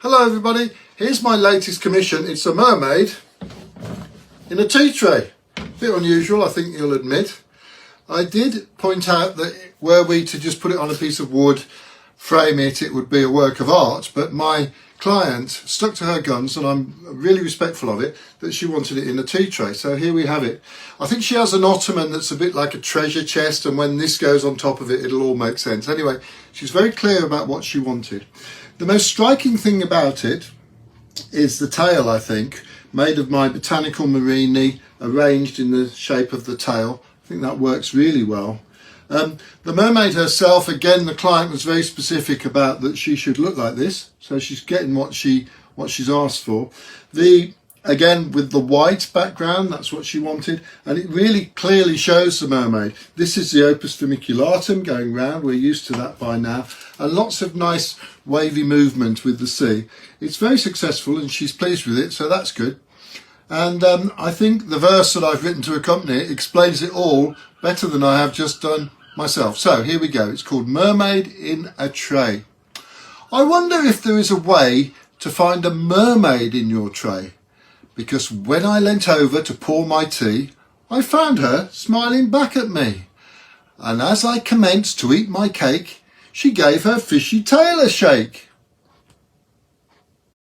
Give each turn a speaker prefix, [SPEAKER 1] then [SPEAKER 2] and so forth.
[SPEAKER 1] Hello everybody, here's my latest commission. It's a mermaid in a tea tray. A bit unusual, I think you'll admit. I did point out that were we to just put it on a piece of wood, frame it, it would be a work of art, but my client stuck to her guns, and I'm really respectful of it, that she wanted it in a tea tray. So here we have it. I think she has an ottoman that's a bit like a treasure chest, and when this goes on top of it, it'll all make sense. Anyway, she's very clear about what she wanted. The most striking thing about it is the tail, I think, made of my botanical marini, arranged in the shape of the tail. I think that works really well. The mermaid herself, again, the client was very specific about that she should look like this, so she's getting what she's asked for. Again, with the white background, that's what she wanted, and it really clearly shows the mermaid. This is the opus vermiculatum going round, we're used to that by now, and lots of nice wavy movement with the sea. It's very successful and she's pleased with it, so that's good. And I think the verse that I've written to accompany it explains it all better than I have just done myself. So here we go. It's called Mermaid in a Tray. I wonder if there is a way to find a mermaid in your tray, because when I leant over to pour my tea, I found her smiling back at me. And as I commenced to eat my cake, she gave her fishy tail a shake.